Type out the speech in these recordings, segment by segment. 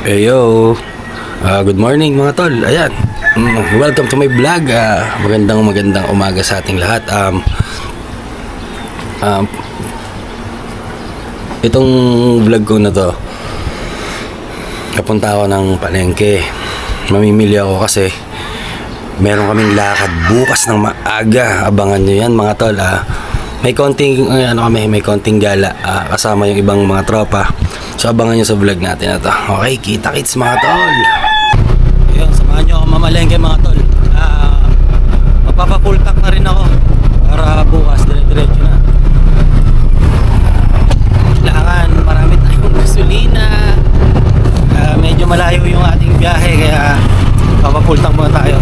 Yo, good morning mga tol. Ayan, welcome to my vlog. Magandang umaga sa ating lahat. Itong vlog ko na to, napunta ako ng palengke. Mamimili ako kasi meron kaming lakad bukas ng maaga. Abangan nyo yan mga tol. May konting gala kasama yung ibang mga tropa. So abangan nyo sa vlog natin na to. Okay, kita-kits mga tol. Ayun, samahan nyo ako mamalengke mga tol. Magpapa-full tank na rin ako para bukas dire-diretso na. Kailangan marami tayong gasolina. Medyo malayo yung ating biyahe kaya papa-full tank muna tayo.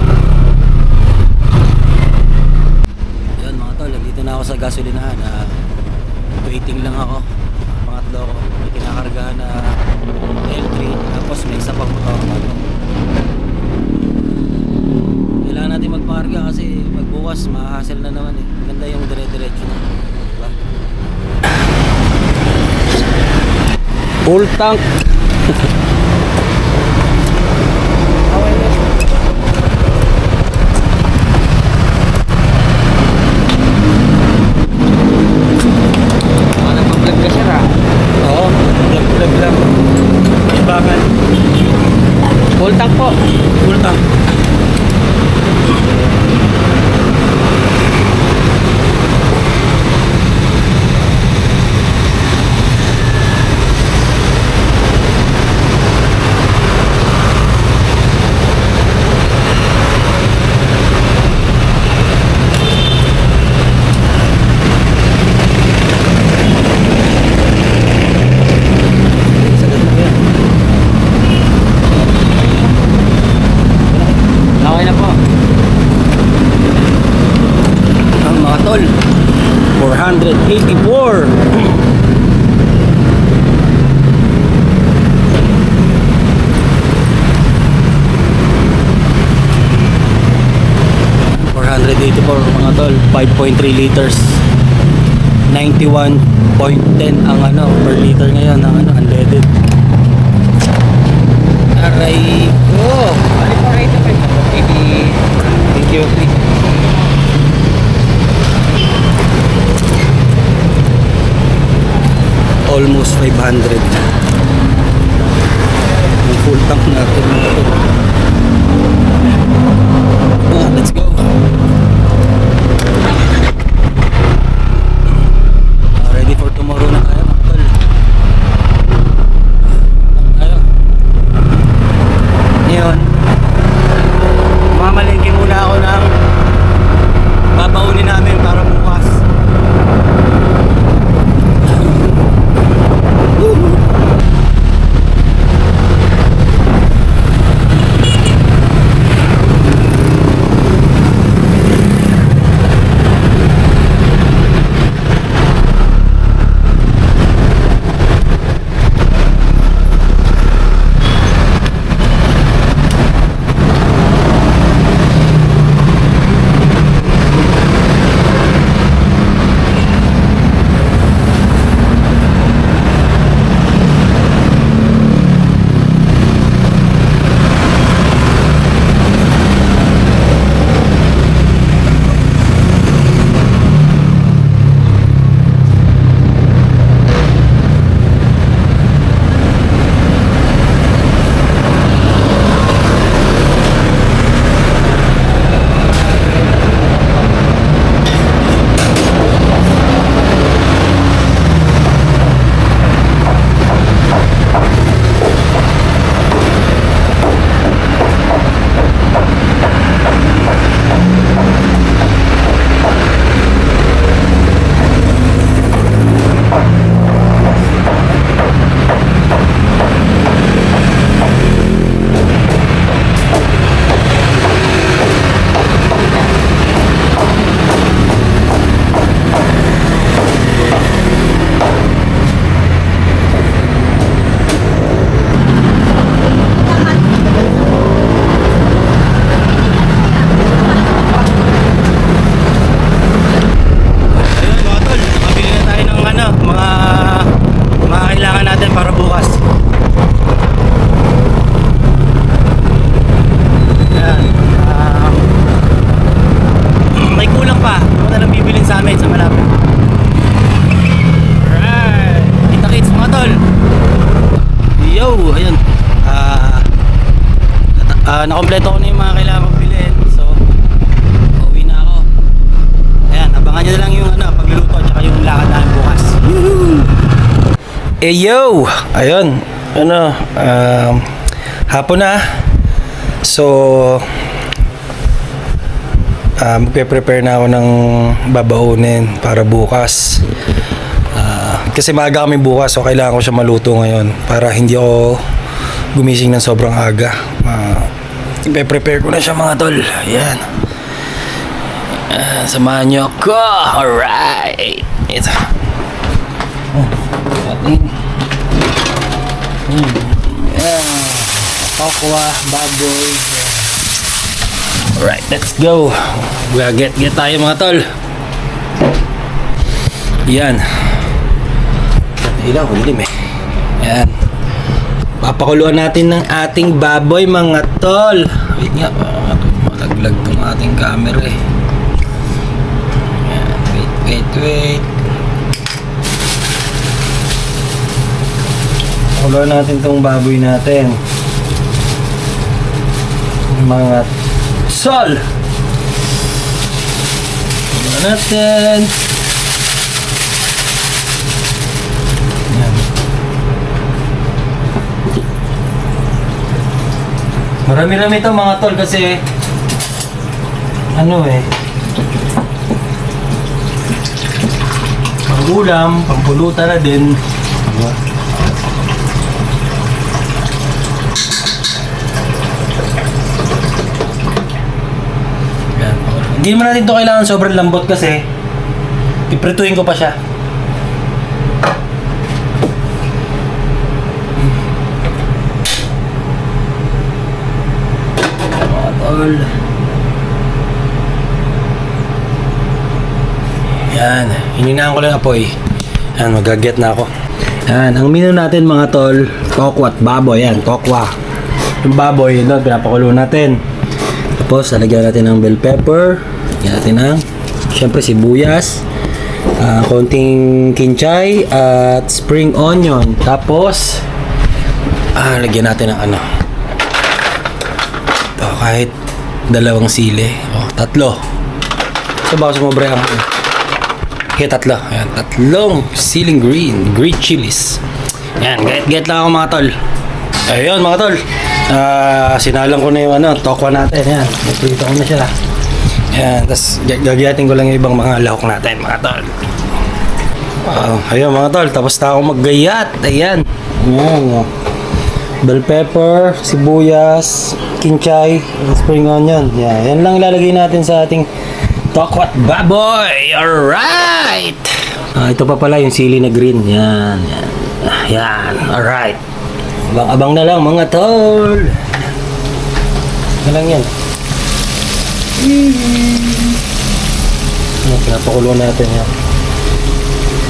Ayun mga tol, nandito na ako sa gasolinahan. Waiting lang ako. Pangatlo ko, may kinakargahan na L3, tapos may isa pang motor. Kailangan natin magpakarga kasi pagbukas ma-hassle na naman eh. Maganda yung dire-diretso na, diba? Full tank. Full tank po. Full tank. Okay na po. Ang mga tol, 484. Mga tol, 5.3 liters, 91.10 ang per liter ngayon ang unleaded. Aray ko. Bali po rate pa ito. Maybe. Thank you. Almost 500 ang full tank natin. Let's go. Ready for tomorrow na tayo mga tol. Tayo. Ngayon, mamalengke muna ako ng babaunin namin para bukas. Yo! Ayun. Hapon na. So, magpe-prepare na ako ng babaunin para bukas. Kasi maaga kami bukas, so kailangan ko siya maluto ngayon para hindi ako gumising ng sobrang aga. Ipe-prepare ko na siya mga tol. Ayan. Samahan niyo ako. Alright. Ito. Okwa, baboy. Alright, let's go. Get tayo mga tol. Yan. Ilaw, dilim eh. Yan. Papakuluan natin ng ating baboy mga tol. Wait nga, malaglag tong ating camera eh. Yan. Wait. Pakuluan natin tong baboy natin. Mga sol. Pakuluan natin. Yan. Marami-rami ito mga tol kasi panggulam, pampulutan na din. Yan. Hindi naman natin ito kailangan sobrang lambot kasi iprituin ko pa siya. Yan, hininaan ko lang apoy. Yan, magaget na ako. Yan, ang menu natin mga tol, tokwa at baboy. Yan, tokwa. Yung baboy, doon, pinapakulo natin. Tapos, lalagyan natin ng bell pepper. Lagyan natin ng, syempre, sibuyas. Konting kinchay at spring onion. Tapos, lagyan natin ng kahit dalawang sili. Tatlo. So baka sumobra ang tatlo. Ayan, tatlong siling green chilies. Yan, get lang ako mga tol. Ayun mga tol. Sinalang ko na yung tokwa natin. Yan, naprito ko na siya. Yan, tapos gagayatin ko lang yung ibang mga lahok natin mga tol. Ayun mga tol, tapos na ako maggayat. Ayan. Ayan. Bell pepper, sibuyas, kinchay, spring onion. Yan lang ilalagay natin sa ating tokwat baboy. Alright! Ito pa pala yung sili na green. Yan. Alright. Abang na lang mga tol. Ano lang yan? Pinapakuluan natin yan.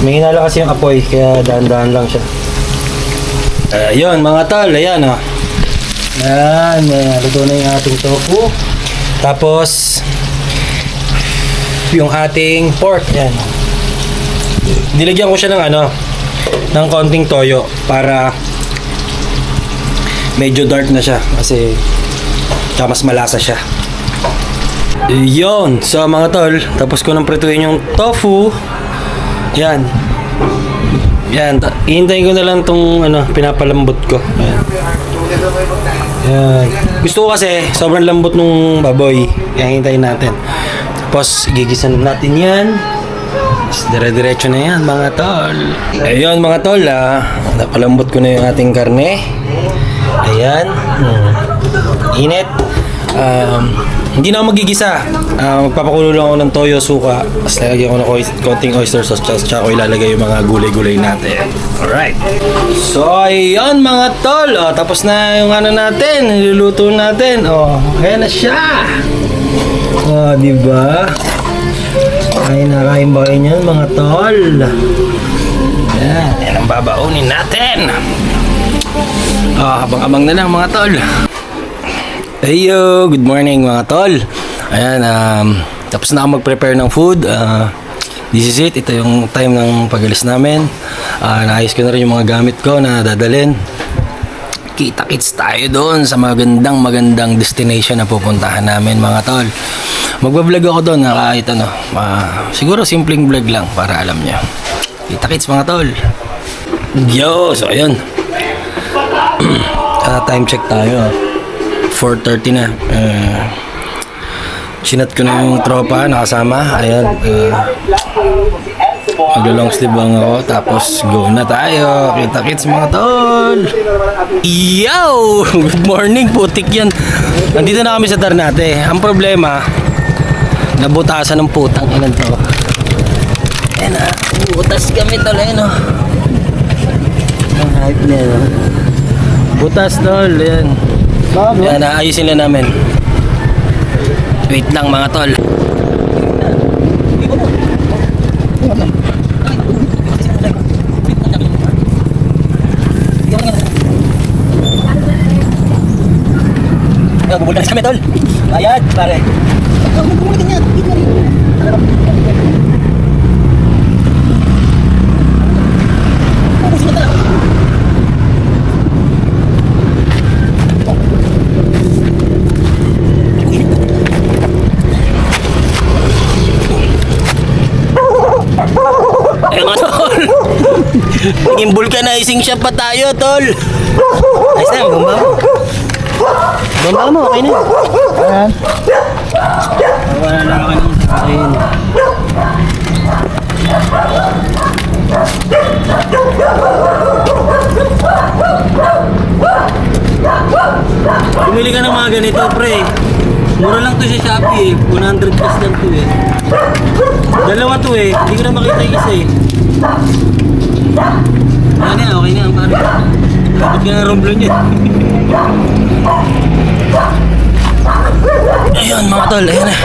May hinala kasi yung apoy, kaya dahan-dahan lang siya. Ayun mga tol, ayan Yan, luto na yung ating tofu. Tapos yung ating pork, yan. Nilagyan ko siya ng konting toyo para medyo dark na siya kasi mas malasa siya. Yun, so mga tol, tapos ko nang prituin yung tofu. Yan. Ihintayin ko na lang tong pinapalambot ko. Yan. Gusto ko kasi sobrang lambot nung baboy. Kaya hintayin natin. Tapos gigisan natin yan. Dire-diretso na yan mga tol. Ayun mga tol, napalambot ko na yung ating karne. Ayan. Init. Hindi na ako magigisa. Magpapakulo lang ako ng toyo, suka. Tapos lalagyan ko ng konting oyster sauce. Tsaka ko ilalagay yung mga gulay-gulay natin. Alright. So, ayun mga tol. Tapos na yung natin. Niluluto natin. Ayan na siya. Diba? Nakain ba kayo niyan mga tol? Yan ang babaunin natin. Abang-abang na lang mga tol. Heyo, good morning mga tol. Ayan, tapos na ako mag-prepare ng food. This is it. Ito yung time ng pag-alis namin. Naayos ko na rin yung mga gamit ko na dadalhin. Kita-kits tayo doon sa magandang destination na pupuntahan namin mga tol. Magbablog ako doon na kahit siguro simpleng vlog lang para alam nyo. Kita-kits mga tol. Yo, so ayun. Time check tayo. 4:30 na. Sinat ko na yung tropa, nakasama. Ayan. Mag-long sleeve lang ako. Tapos go na tayo. Kita-kits mga tol. Yo! Good morning, putik yan. Nandito na kami sa Ternate. Ang problema, nabutasan ng putang ilan to. Ayan na. Butas kami tol. Ayan o. Ang hype na yun. Butas tol. Ayan. Ayan, naayusin na namin. Wait lang mga tol. Bubulas kami tol. Bayad pare. Ayun nga tol. Naging vulcanizing shop pa tayo tol. Ayos na, bomba mo. Bomba mo, okay na. Ayan. Wala na ako kanina sa akin. Bumili ka ng mga ganito pre. Mura lang to sa Shopee eh. 100 plus lang to eh. Dalawa to eh. Hindi ko na makita yung isa eh. Ano na, okay na pare. Dapat ka na romblon niya. Ayun mga tol, ayun na.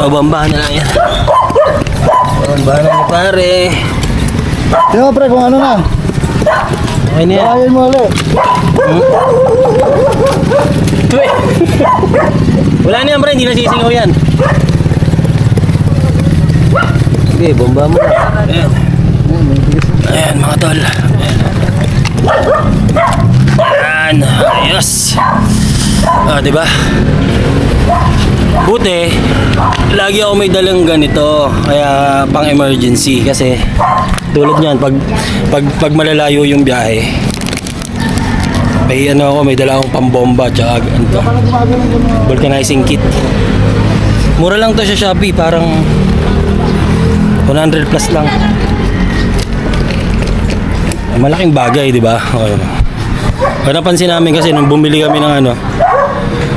Bambahan na lang yan. Bambahan na pare. Tingnan mo pre kung ano na. Okay na yan. Kakain mo ulit. Wala na yan pre, hindi na sisingaw yan. Okay, bomba mo na. Ayan. Ayan mga tol. Ayan. Ayos. Diba? Buti, lagi ako may dalang ganito. Kaya pang emergency. Kasi tulad niyan, pag malalayo yung biyahe, may ano ako, may dala akong pambomba tsaka ganito. Vulcanizing kit. Mura lang to sa Shopee, parang 100 plus lang. Malaking bagay, di ba? Okay. Kaya napansin namin kasi nung bumili kami ng ano,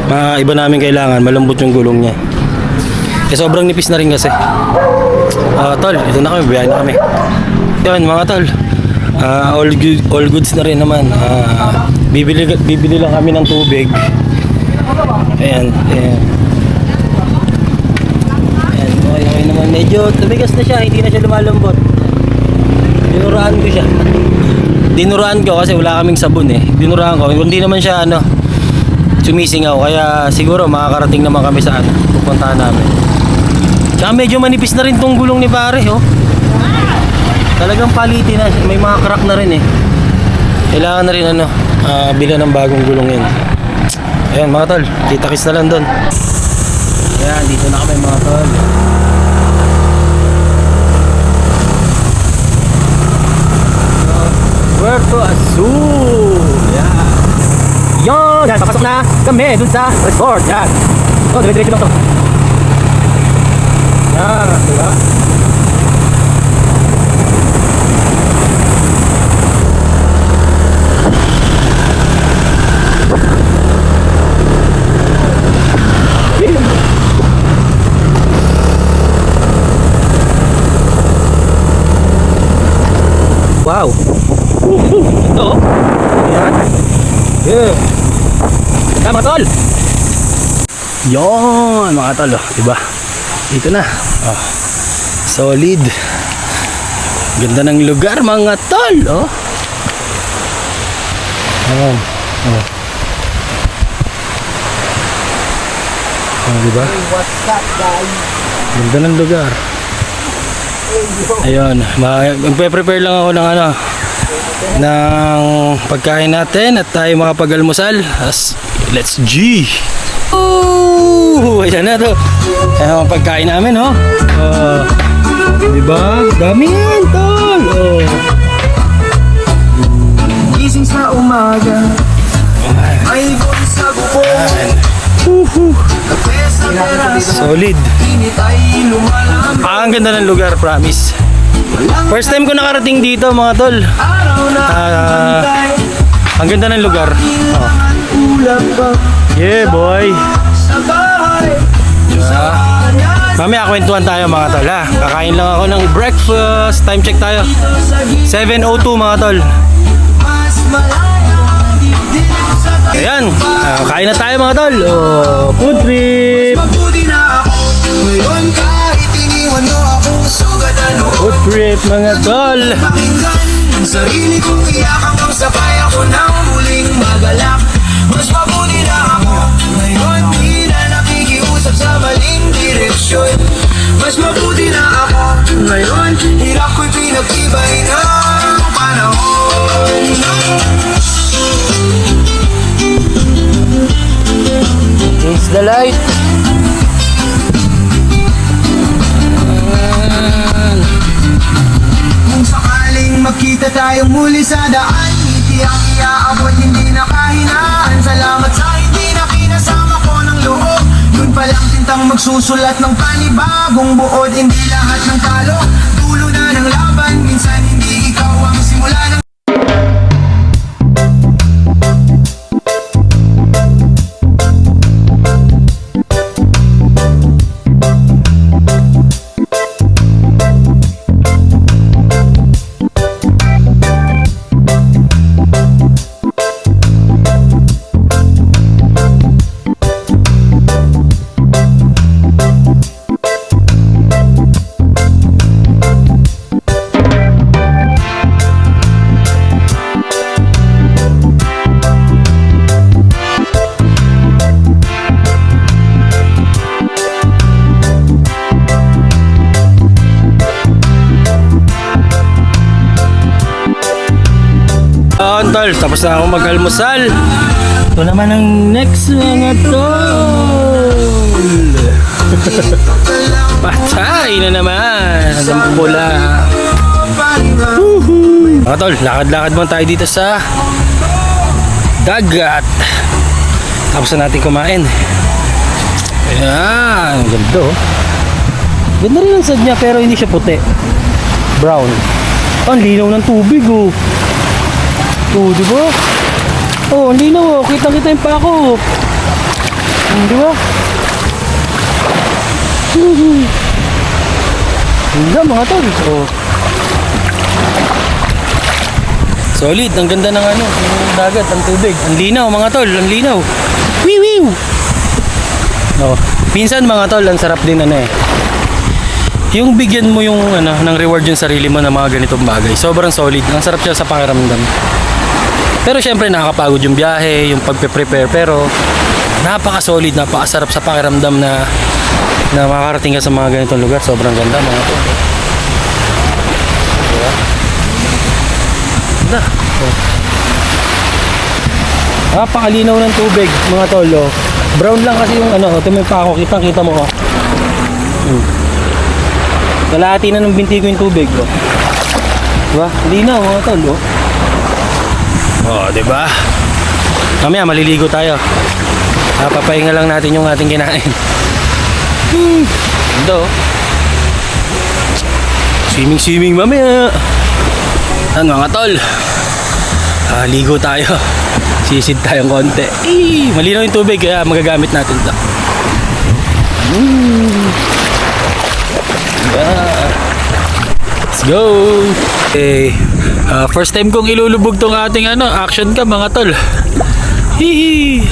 mga iba namin kailangan, malambot yung gulong niya. Eh sobrang nipis na rin kasi. Tol, ito na kami, biyahe na kami. Yun mga tol, all goods na rin naman. Bibili lang kami ng tubig. Ayan, ayan. Ayan, okay naman. Medyo tumigas na siya, hindi na siya lumalambot. Dinuraan ko siya. Dinuraan ko kasi wala kaming sabon eh. Dinuraan ko, hindi naman siya ano, sumisingaw. Kaya siguro makakarating naman kami sa ano, pupuntahan namin. Tsaka medyo manipis na rin tong gulong ni pare, oh. Talagang palitin na, may mga crack na rin eh. Kailangan na rin ano, bila ng bagong gulong yun. Ayan mga tol, kita-kits na lang doon. Ayan, dito na kami mga tol. Puerto Azul. Ayan. Yan, yan, papasok na kami dun sa resort. Yan. Oh, dire-diretso lang to. Yan, diba? Wow. Ito. Ayan. Yeah. Tama tol. Yon mga tol, oh, diba? Dito na. Oh. Solid. Ganda ng lugar mga tol, oh. Ayan. Oh. Oh, diba? What's up guys? Ganda ng lugar. Ayun, magpe-prepare lang ako ng ano, ng pagkain natin at tayo makapag-almusal. Let's G! Ayan na to. Ayan ang pagkain namin, oh. Diba? Dami yan, tol. Oh. umaga may ibon sa bubong. Kape sa terasa, Solid. init ay lumalamig. Ang ganda ng lugar, promise. First time ko nakarating dito mga tol. Araw na Ah, ang ganda ng lugar. Oh. kailangan ulap pa Yeah, boy. sa bahay. Mamaya kwentuhan tayo mga tol ha. Kakain lang ako ng breakfast. Time check tayo. 7:02 mga tol. Mas malaya ang dibdib sa Ayan, kain na tayo mga tol. Oh, food trip. mabuti na ako. Ngayon kahit iniwan mo ako, sugat ano. Food trip mga tol. Pakinggan ang sarili kong iyakan ang sabay ako nang muling magalak. Mas mabuti na ako. Ngayon di na nakikiusap sa maling direksyon. Mas mabuti na ako. Ngayon hirap ko'y pinagtibay ng panahon. It's the light. Kung sakaling magkita tayong muli sa daan, ngiti ang iaabot, hindi na kahinaan. Salamat sa hindi na pinasama ko ng loob. Yun palang tintang magsusulat ng panibagong buod. Hindi lahat ng talo, dulo na ng laban. Minsan hindi ikaw ang simula ng Tol, tapos na ako mag-almusal. Ito naman ang next mga tol. Patay na naman. Ang pula. Mga tol, lakad-lakad mo tayo dito sa dagat. Tapos na natin kumain. Ayan, ang ganda oh. Ganda rin ang sad niya pero hindi siya puti. Brown. Ang linaw ng tubig oh. Oh, di ba? Oh, ang linaw oh. Kita-kita yung pako. Di ba? Ganda mga tol. Oh. Solid, ang ganda ng ano, ng dagat, ang tubig. Ang linaw mga tol, ang linaw. Wiwiw! Oh, pinsan mga tol, ang sarap din ano eh. Yung bigyan mo yung ano, ng reward yung sarili mo ng mga ganitong bagay. Sobrang solid. Ang sarap siya sa pakiramdam. Pero syempre nakakapagod yung biyahe, yung pagpe-prepare, pero napaka-solid, napakasarap sa pakiramdam na makakarating ka sa mga ganitong lugar. Sobrang ganda mga tol. Diba? Ganda. Oh. Napakalinaw ng tubig mga tol. Oh. Brown lang kasi yung ano, ito may pako, kita mo oh. Kalahati na ng binti ko yung tubig oh. Diba? Linaw mga tol oh. Oh, diba? Mamaya maliligo tayo. Papahinga lang natin yung ating kinain. Ito. Swimming mamaya. Ano mga tol? Ligo tayo. Sisid tayong konti. Malinaw yung tubig kaya magagamit natin ito. Yeah. Let's go. Okay. First time kong ilulubog tong ating ano, action cam mga tol. Hihi.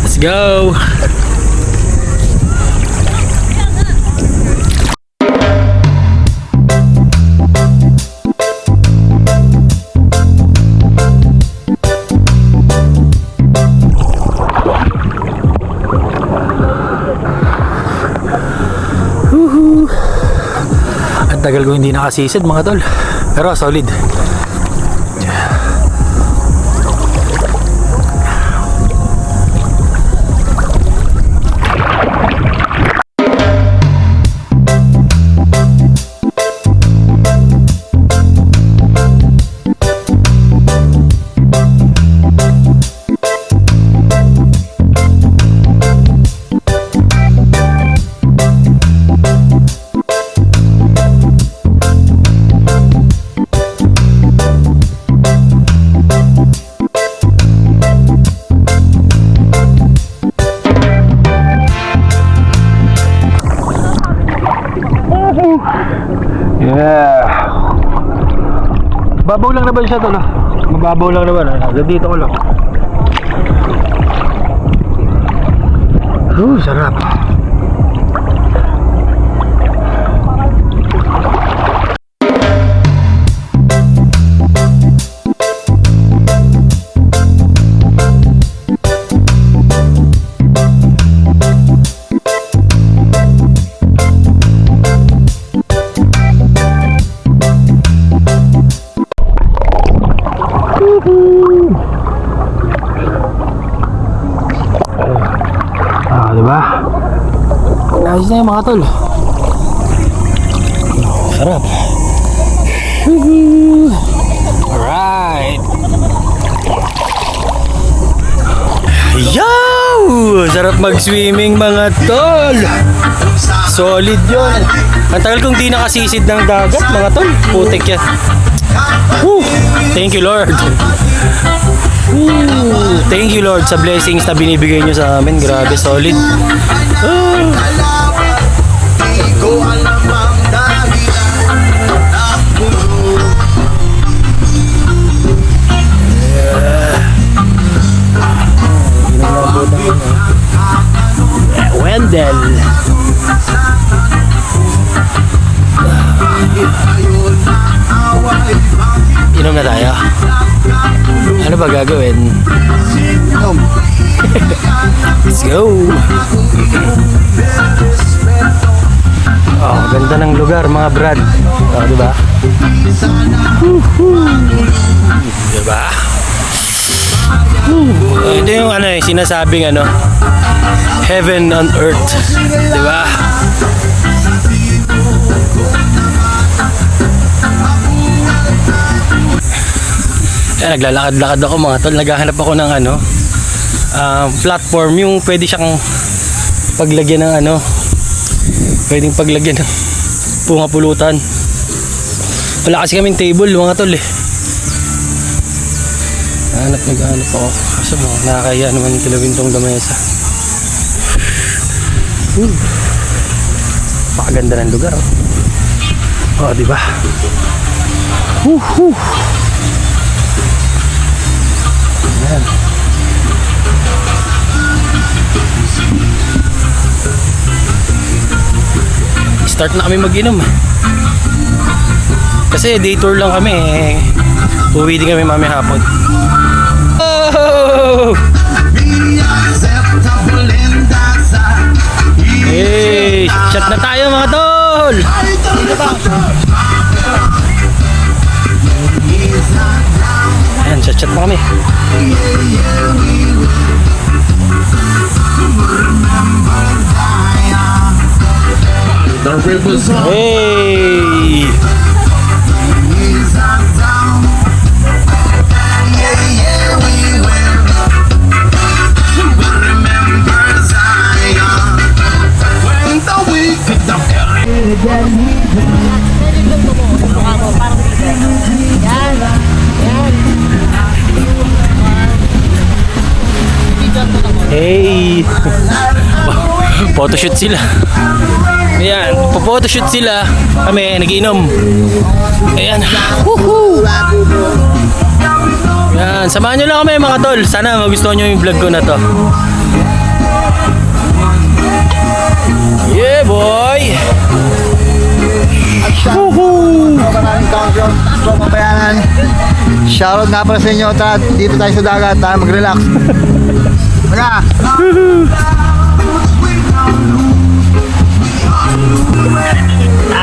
Let's go. Ang tagal ko hindi nakasisid mga tol. Pero solid. Yeah. Babaw lang naman siya tol. Mababaw lang naman. Hanggang dito ko lang. Sarap. Diba? Ayos na yung mga tol. Sarap. Alright. Yo! Sarap mag-swimming mga tol. Solid yun. Ang tagal kong di nakasisid ng dagat mga tol. Putik yan. Woo! Thank you Lord. Thank you Lord sa blessings na binibigay nyo sa amin. Grabe, solid. Wendell. Inom na tayo. Ano ba gagawin? Let's go! Oh, ganda ng lugar mga brad. Oh, diba? Diba? Ito yung ano eh, sinasabing ano, heaven on earth. Diba? Naglalakad-lakad ako mga tol. Naghahanap ako ng ano, platform yung pwede siyang paglagyan ng ano, pwedeng paglagyan ng pungapulutan. Wala kasi kaming table mga tol eh. Naghahanap ako kasi nakakaya naman yung kilawintong damesa. Pakaganda ng lugar oh. Oh, diba? Ayan. Start na kami mag-inom kasi day tour lang kami eh. Uwi din kami mamaya hapon. Oh! Hey, chat na tayo mga tol. Ayan, chat na kami. Hey! Hey! Photoshoot sila. Ayan, photoshoot sila. Kami nagiinom. Ayan. Woohoo! Ayan, samahan nyo lang kami mga tol. Sana magustuhan nyo yung vlog ko na to. Yeah boy! Woohoo! Maraming countdown sa Pabayanan. Shoutout nga pala sa inyo. Tara, dito tayo sa dagat. Tayo mag-relax. Tara!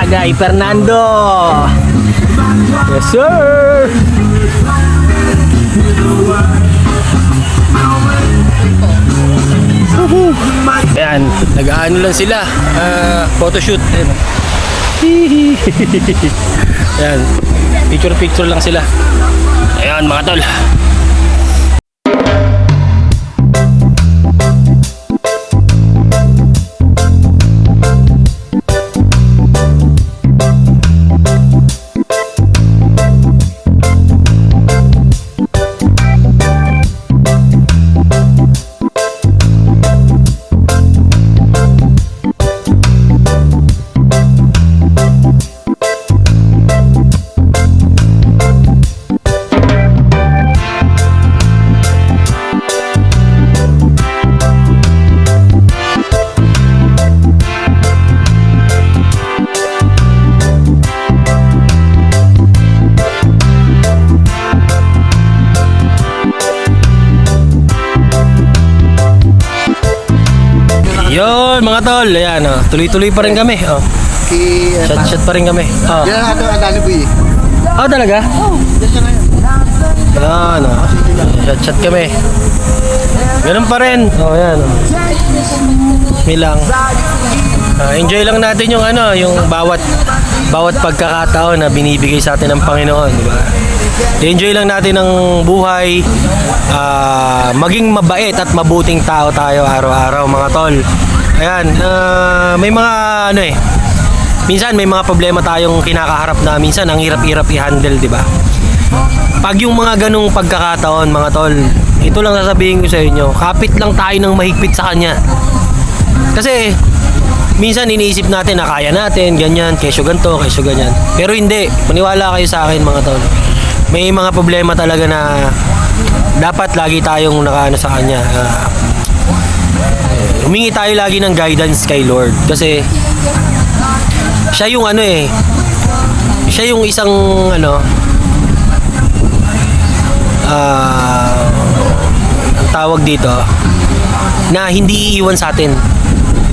Agay Fernando! Yes sir! Ayan, nag-aano lang sila. Photoshoot. Ayan, picture lang sila. Ayan mga tol. mga tol, ayan, oh. Tuloy-tuloy pa rin kami. Oh. Shot pa rin kami. Oh. Yan ang ating Adani Boy. Oh, talaga? Yan siya ngayon. Ayan, oh. Shot kami. Ganun pa rin. Oh, ayan. Oh. Milang. Enjoy lang natin yung ano, yung bawat pagkakataon na binibigay sa atin ng Panginoon, di ba? Enjoy lang natin ang buhay, maging mabait at mabuting tao tayo araw-araw, mga tol. Ayan, may mga ano minsan may mga problema tayong kinakaharap na minsan ang hirap-hirap i-handle, di ba? Pag yung mga ganong pagkakataon, mga tol, ito lang sasabihin ko sa inyo, kapit lang tayo ng mahigpit sa Kanya. Kasi minsan iniisip natin na kaya natin, ganyan, kesyo ganito, kesyo ganyan. Pero hindi, maniwala kayo sa akin, mga tol. May mga problema talaga na dapat lagi tayong nakaano sa Kanya. Humingi tayo lagi ng guidance kay Lord. Kasi siya yung ano siya yung isang ano, ang tawag dito, na hindi iiwan sa atin.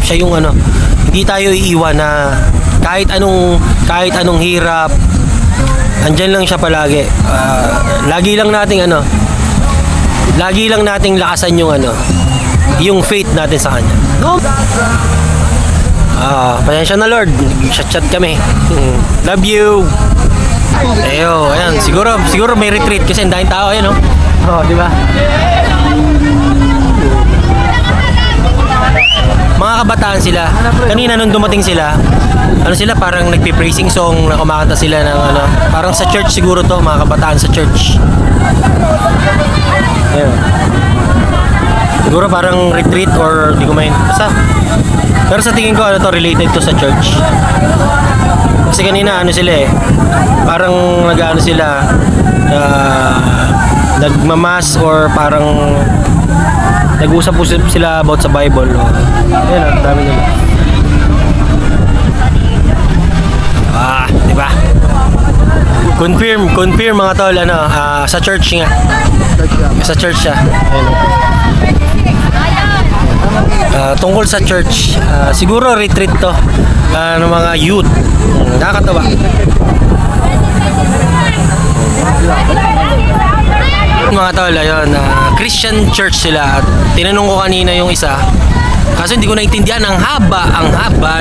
Siya yung ano, hindi tayo iiwan na kahit anong hirap, andyan lang siya palagi. Lagi lang nating lakasan yung ano, yung faith natin sa Kanya. No? Pasensya na, Lord, chat kami. Love you. Ayan, siguro may retreat kasi ang daming tao, ayan, no? Oh, di ba? Mga kabataan sila. Kanina nung dumating sila, ano sila, parang nagpi-praising song na kumakanta sila ng ano, parang sa church siguro to, mga kabataan sa church. Ayun. Siguro parang retreat or di ko main. Basta. Pero sa tingin ko ano to, related to sa church. Kasi kanina ano sila parang nag-ano sila, nagmamas or parang nag-usap-usap sila about sa Bible. Ayan, ang dami nila. Di ba? Confirm mga tol, ano, sa church nga. Sa church siya. Ayan. Tungkol sa church, siguro retreat to ng mga youth. Nakakatawa. Mga tol, ayun, Christian church sila. At tinanong ko kanina yung isa, kasi hindi ko naintindihan ang haba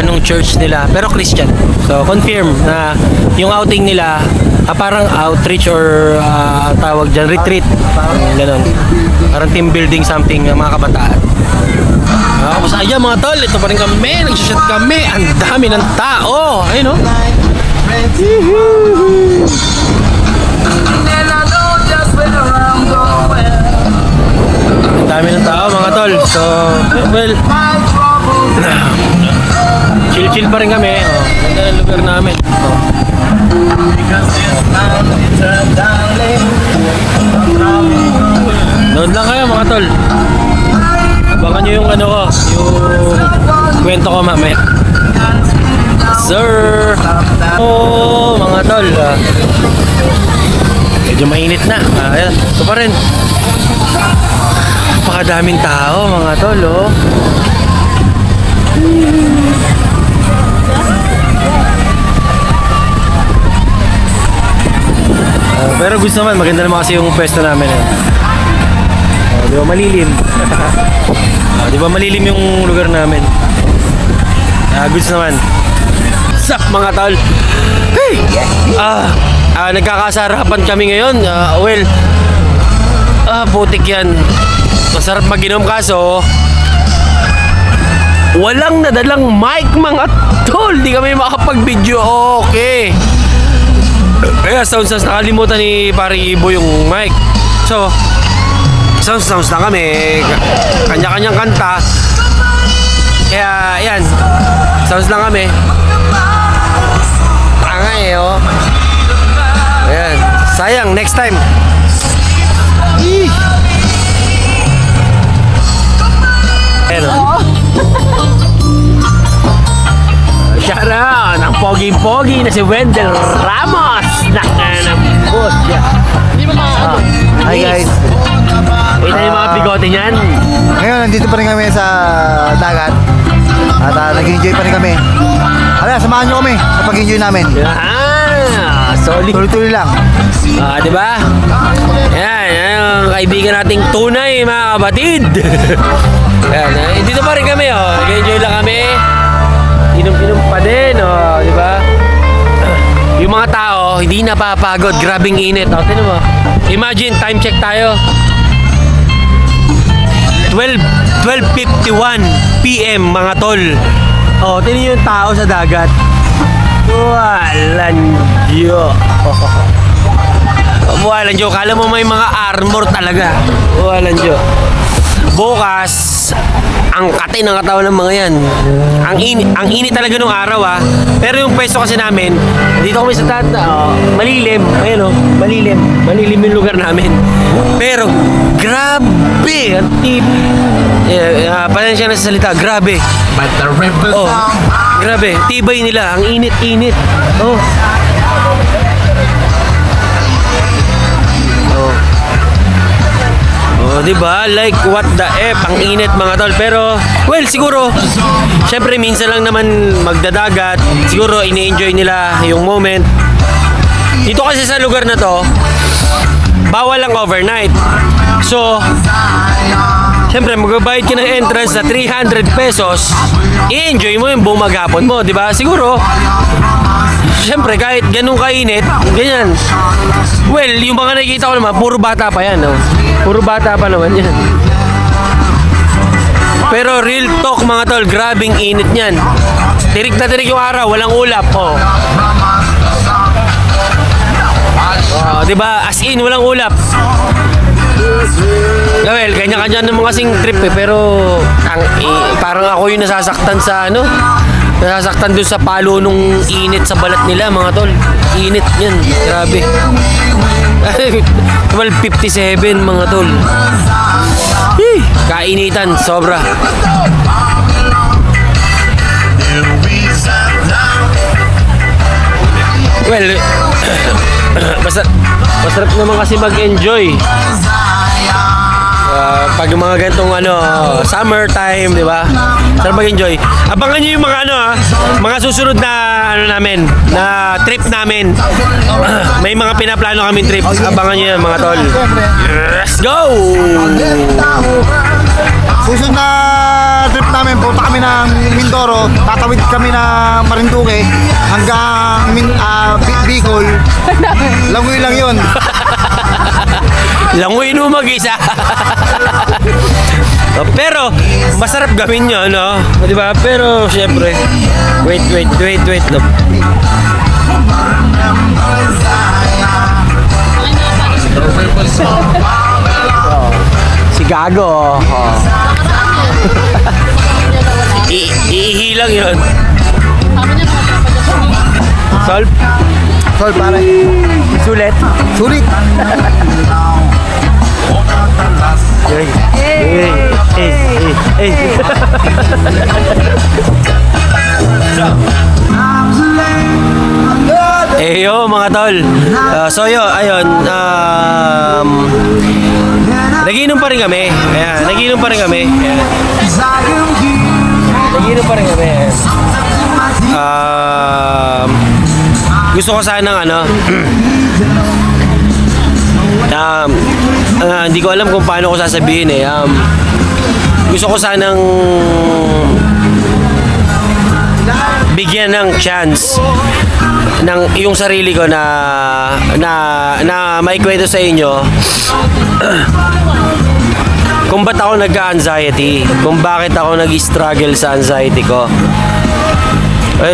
nung church nila, pero Christian. So confirm na yung outing nila parang outreach or tawag dyan, retreat, ganun. Parang team building something, mga kabataan. Kamusta kayo mga tol? Ito pa rin kami, nagsishot kami. Ang dami ng tao. Ayun, no? Ang dami ng tao mga tol. So, well, chill pa rin kami. Ganda ng lugar namin. Nood lang kayo mga tol. Abangan nyo yung ano ko, yung kwento ko mamaya. Sir! Mga tol, medyo mainit na. Ayan, ito pa rin. Napakadaming tao mga tol, oh. Pero gusto naman, maganda naman kasi yung pwesto namin. Di ba malilim? Di ba malilim yung lugar namin? Goods naman. Sup mga tol? Hey! Nagkakasarapan kami ngayon. Putik yan. Masarap mag-inom kaso walang nadalang mic mga tol. Di kami makapag-video. Okay. Kaya sounds nakalimutan ni Pare Ibo yung mic. So, sounds na kami. Kanya-kanyang kanta. Kaya, yan. Sounds lang kami. Tanga oh. Ayan. Sayang, next time. Ayan oh. Shout out ang pogi-pogi na si Wendell Ramos. Nakanambot siya. Hindi mo Hi guys. Ito yung mga bigote niyan. Ngayon, nandito pa rin kami sa dagat. At nag-enjoy pa rin kami. Hala, samahan nyo kami sa pag-enjoy namin. Solid. Tuloy-tuloy lang. Di ba? Yan, yan ang kaibigan nating tunay, mga kapatid. Yan, dito pa rin kami, oh. Nag-enjoy lang kami. Inom-inom pa din, oh, di ba? Yung mga tao, hindi napapagod. Grabing init. Oh, tinan mo. Imagine, time check tayo. 12:51 PM, mga tol. Oh, tinan yung tao sa dagat. Walang Diyo. Walang Diyo. Kala mo may mga armor talaga. Walang Diyo. Bukas, ang kati ng katawan ng mga yan. Ang init talaga nung araw, Pero yung pwesto kasi namin, dito kami sa malilim. Ayun, malilim. Malilim yung lugar namin. Pero, grabe. Ang pasensya na sa salita. Grabe. Oh, grabe. Tibay nila. Ang init-init. Oh. Oh, diba? Like, what the F? Ang init, mga tol. Pero, well, siguro, syempre, minsan lang naman magdadagat. Siguro, ini-enjoy nila yung moment. Dito kasi sa lugar na to, bawal lang overnight. So, syempre, magbabayad ka ng entrance na 300 pesos, i-enjoy mo yung buong maghapon mo, diba? Siguro, syempre, kahit ganun kainit, ganyan. Well, yung mga nakikita ko naman, puro bata pa yan, no? Puro bata pa naman yan. Pero real talk, mga tol, grabing init niyan. Tirik na tirik yung araw, walang ulap, oh. Oh, diba? As in, walang ulap. Well, kanya-kanya naman kasing trip pero parang ako yung nasasaktan sa nasasaktan dun sa palo nung init sa balat nila, mga tol. Init yan, grabe. 12:57, mga tol. Kainitan, sobra. Well, masarap naman kasi mag-enjoy. Pag mga ganitong summertime, di ba? Sarap mag-enjoy. Abangan nyo yung mga mga susunod na namin, na trip namin. May mga pinaplano kaming trip. Abangan nyo yan, mga tol. Let's go! Susunod na trip namin, punta kami ng Mindoro, tatawid kami ng Marinduque hanggang Bicol. Langoy lang yun. Langoy no mag-isa. Pero masarap gawin nyo, no? Di ba? Pero syempre, wait lang. Si Gago. Iihi lang yun. Solve? Solve, pare. Sulit? Sulit. Yo mga tol. So yo, ayun. Nagiinom pa rin kami. Ayan, nagiinom pa rin kami. Ayan. Nagiinom pa rin kami. Gusto ko sanang hindi ko alam kung paano ko sasabihin gusto ko sanang bigyan ng chance ng yung sarili ko na may kwento sa inyo kung ba't ako nagka-anxiety, kung bakit ako nag-struggle sa anxiety ko.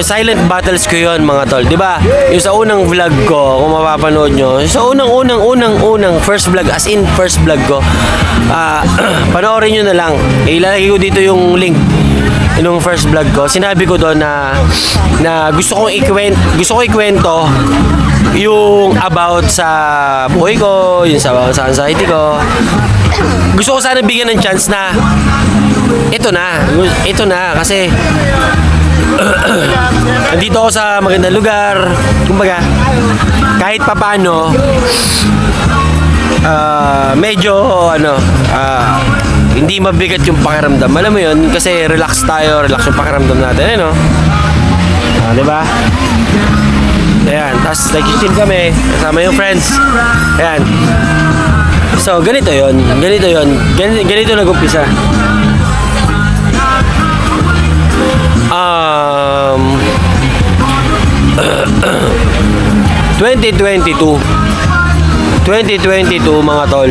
Silent battles ko yun, mga tol. Diba? Yung sa unang vlog ko, kung mapapanood nyo, sa unang first vlog, as in first vlog ko, panoorin nyo na lang. Ilalagay ko dito yung link nung first vlog ko. Sinabi ko doon na gusto kong ikwento yung about sa buhay ko, yung sa anxiety ko. Gusto ko sana bigyan ng chance na ito na kasi nandito ako sa magandang lugar. Kumbaga, kahit papano medyo hindi mabigat yung pakiramdam. Alam mo yun, kasi relax tayo, relax yung pakiramdam natin, no? Di ba? Ayan, tapos nag-chill kami, kasama yung friends. Ayan. So, ganito yun, ganito nag-umpisa. 2022 mga tol.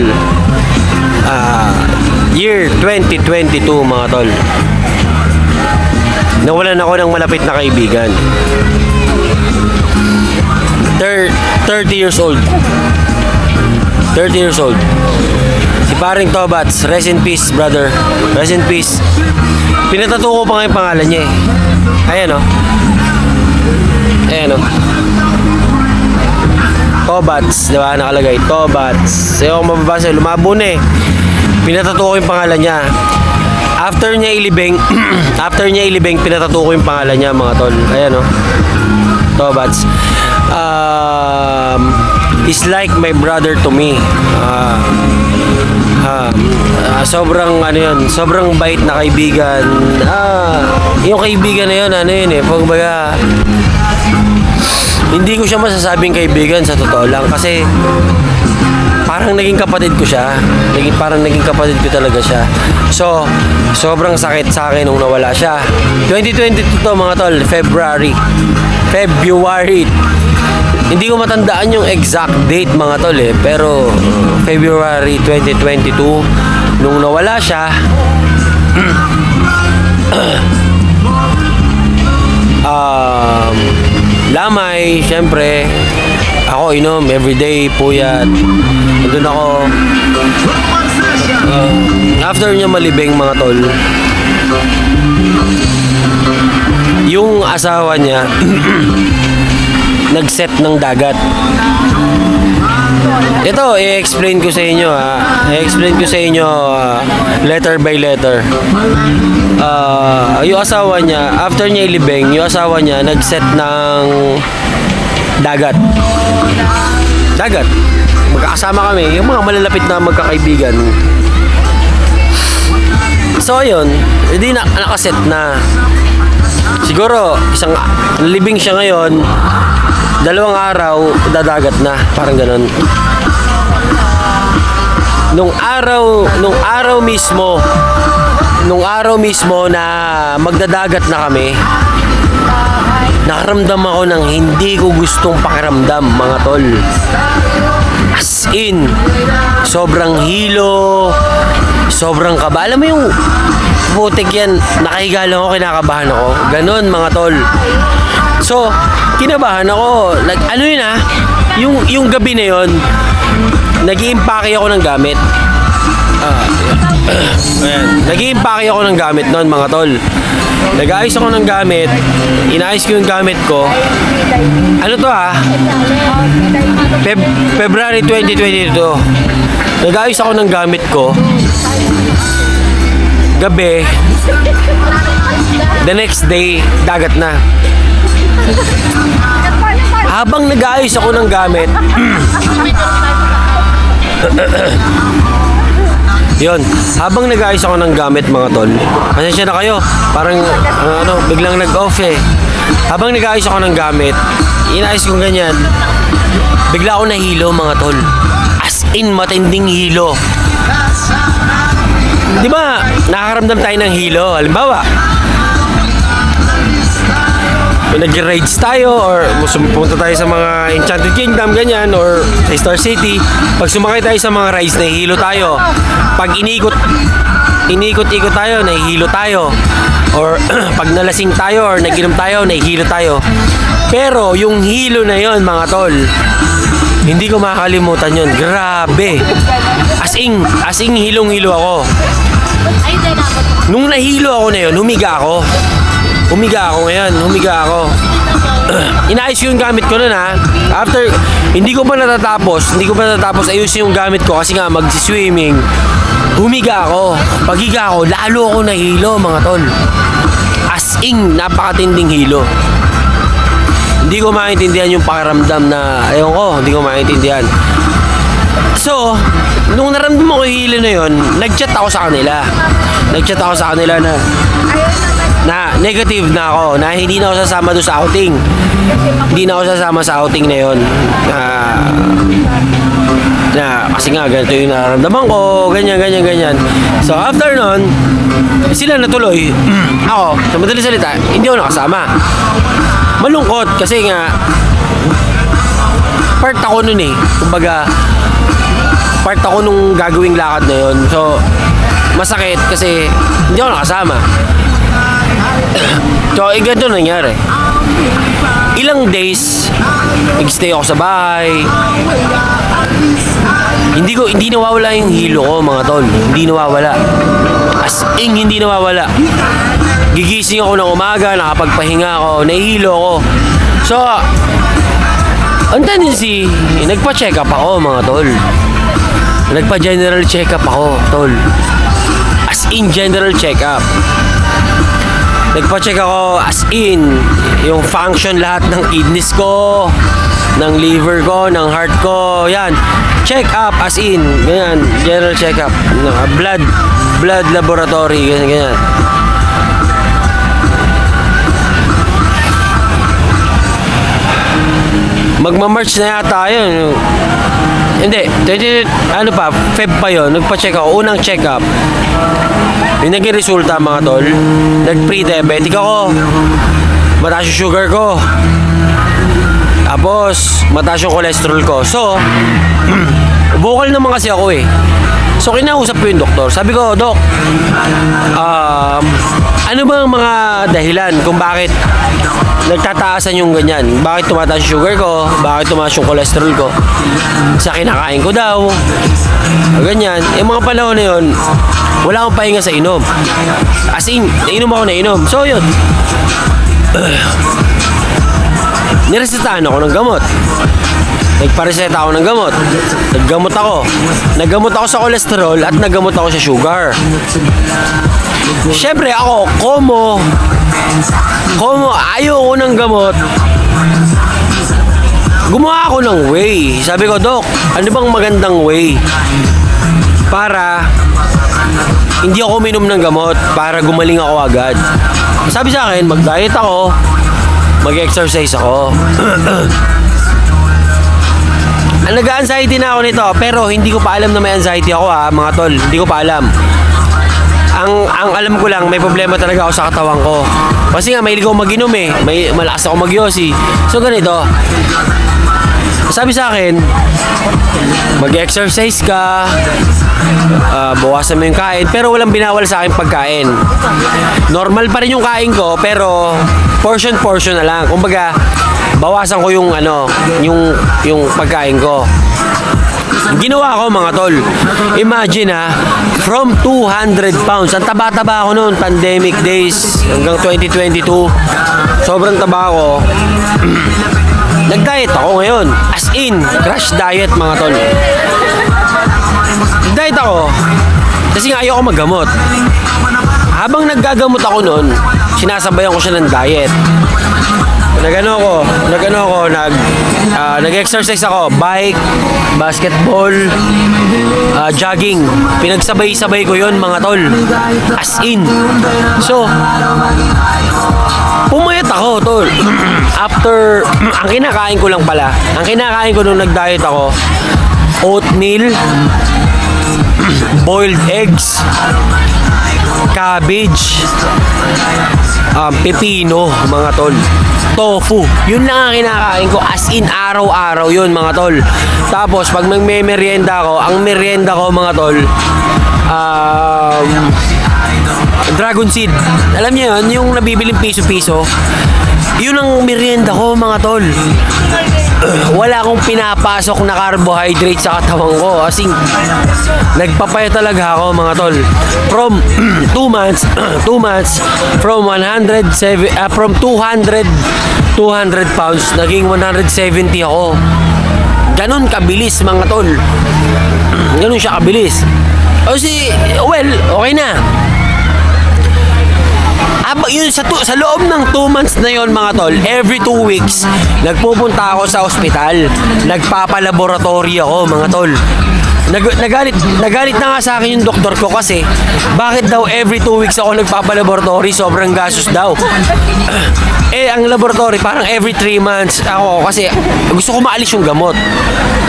Year 2022 mga tol. Nawalan ako ng malapit na kaibigan. 30 years old. 30 years old. Si paring Tobats, rest in peace, brother. Rest in peace. Pinatato ko pa nga yung pangalan niya eh. Ayan o. Ayan o. Tobats, di ba? Nakalagay, Tobats. Ayaw ko mababasa, lumabo na eh. Pinatato ko yung pangalan niya. After niya ilibing, pinatato ko yung pangalan niya, mga tol. Ayan o. Tobats. He's like my brother to me. Sobrang ano yun, sobrang bait na kaibigan. Yung kaibigan na yun, ano yun eh, pagbaga, hindi ko siya masasabing kaibigan sa totoo lang kasi parang naging kapatid ko siya. Parang naging kapatid ko talaga siya. So, sobrang sakit sa akin nung nawala siya. 2022 to mga tol, February. Hindi ko matandaan yung exact date mga tol eh, pero February 2022 nung nawala siya. Lamay, syempre ako inom everyday, puyat. Nandun ako. After niya malibing mga tol, yung asawa niya nag-set ng dagat. Ito, i-explain ko sa inyo I-explain ko sa inyo letter by letter. Yung asawa niya, after niya ilibing, yung asawa niya nag-set ng dagat. Magkakasama kami, yung mga malalapit na magkakaibigan. So, ayun, hindi na nakaset na. Siguro, isang libing siya ngayon, 2 araw, dadagat na. Parang ganun. Nung araw mismo na magdadagat na kami, nakaramdam ako ng hindi ko gustong pakiramdam, mga tol. As in, sobrang hilo, sobrang kaba. Alam mo yung putik yan, nakahiga lang ako, kinakabahan ako. Ganon, mga tol. So, kinabahan ako. Ano yun yung gabi na yun, nag-i-impake ako ng gamit. Nag-i-impake ako ng gamit noon, mga tol. Nag-ayos ako ng gamit. Inayos ko yung gamit ko. Ano to February 2022. Nag-ayos ako ng gamit ko. Gabi. The next day, dagat na. Habang nag-ayos ako ng gamit, yun, habang nag-ayos ako ng gamit, mga tol, pasensya na kayo, parang biglang nag-off eh. Habang nag-ayos ako ng gamit, inayos kong ganyan, bigla ako nahilo, mga tol. As in, matinding hilo. Di ba, nakakaramdam tayo ng hilo? Halimbawa, nag-rides tayo or pumunta tayo sa mga Enchanted Kingdom, ganyan, or sa Star City. Pag sumakay tayo sa mga rides, nahihilo tayo. Pag inikot-ikot tayo, nahihilo tayo. Or pag nalasing tayo or naginom tayo, nahihilo tayo. Pero yung hilo na yon, mga tol, hindi ko makakalimutan yon. Grabe. As in hilong-hilo ako. Nung nahilo ako na yon, humiga ako ngayon. Inayos ko yung gamit ko nun After, hindi ko pa natatapos ayusin yung gamit ko kasi nga mag-swimming. Humiga ako. Paghiga ako, lalo ako nahilo, mga tol. As in, napakatinding hilo. Hindi ko maintindihan yung pakiramdam na, hindi ko maintindihan. So, nung naramdaman ko yung hilo na yun, nag-chat ako sa kanila. Na negative na ako, na hindi na ako sasama doon sa outing. Hindi na ako sasama sa outing na yun. Na kasi nga ganito yung nararamdaman ko, ganyan. So after nun, sila natuloy. Ako, sa madaling salita, hindi ako nakasama. Malungkot kasi nga part ako nun eh. Kumbaga, part ako nung gagawing lakad na yun. So, masakit kasi hindi ako nakasama. So, ganito nangyari. Ilang days, nag-stay ako sa bahay. Hindi nawawala yung hilo ko, mga tol. Hindi nawawala. As in, hindi nawawala. Gigising ako ng umaga, nakapagpahinga ako, nahihilo ako. So, ang tendency, nagpa-check up ako, mga tol. Nagpa-general check up ako, tol. As in, general check up. Nagpa-check ako as in yung function lahat ng kidneys ko, ng liver ko, ng heart ko, yan. Check up as in, ganyan, general check up. Blood laboratory, ganyan. Magma-March na yata yun. Hindi, Feb pa yun, nagpa-check ako, unang check up. Yung naging resulta, mga tol, nag-pre-diabetic ako, mataas yung sugar ko, tapos mataas yung cholesterol ko. So, bukal naman kasi ako eh. So, kinausap ko yung doktor. Sabi ko, Dok, ano ba ang mga dahilan kung bakit nagtataasan yung ganyan? Bakit tumataas yung sugar ko? Bakit tumaas yung cholesterol ko? Sa kinakain ko daw. Ganyan. Yung mga panahon na yun, wala akong pahinga sa inom. As in, nainom. So, yun. Niresetahan ako ng gamot. Nagpareseta ako ng gamot. Naggamot ako sa cholesterol at naggamot ako sa sugar. Siyempre ako, ayoko ng gamot. Gumawa ako ng way. Sabi ko, Dok, ano bang magandang way para hindi ako uminom ng gamot, para gumaling ako agad? Sabi sa akin, mag-diet ako, mag-exercise ako. Nag-anxiety na ako nito, pero hindi ko pa alam na may anxiety ako, mga tol. Hindi ko pa alam. Ang alam ko lang, may problema talaga ako sa katawan ko. Kasi nga, mahilig ako mag-inom eh. Malakas ako mag-yosi. So, ganito. Sabi sa akin, mag-exercise ka, bawasan mo yung kain, pero walang binawal sa akin pagkain. Normal pa rin yung kain ko, pero portion na lang. Kumbaga, bawasan ko yung yung pagkain ko. Ginawa ko, mga tol. Imagine from 200 pounds. Ang taba-taba ako noon, pandemic days hanggang 2022. Sobrang taba ako. Nag-diet ako ngayon. As in, crash diet, mga tol. Nag-diet ako kasi nga ayoko maggamot. Habang naggagamot ako noon, sinasabayan ko siya ng diet. Nag-exercise ako, bike, basketball, jogging. Pinagsabay-sabay ko yon, mga tol. As in. So, pumayat ako, tol. After, ang kinakain ko nung nag-diet ako, oatmeal, boiled eggs, cabbage, pepino, mga tol, tofu. Yun lang ang kinakain ko, as in araw-araw yun, mga tol. Tapos pag magme-merienda ako, ang merienda ko, mga tol, dragon seed. Alam niyo yun, yung nabibiling piso-piso. Yun ang merienda ko, mga tol. Wala akong pinapasok na carbohydrate sa katawan ko. Kasi nagpapaya talaga ako, mga tol. From 2 months, from 200 pounds, naging 170 ako. Ganon kabilis, mga tol. Ganon siya kabilis. Kasi, well, okay na. Yun, sa loob ng 2 months na yon mga tol, every 2 weeks, nagpupunta ako sa ospital. Nagpapalaboratory ako mga tol. Nagalit na nga sa akin yung doktor ko kasi bakit daw every 2 weeks ako nagpapalaboratory, sobrang gastos daw. Ang laboratory parang every 3 months ako kasi gusto ko maalis yung gamot.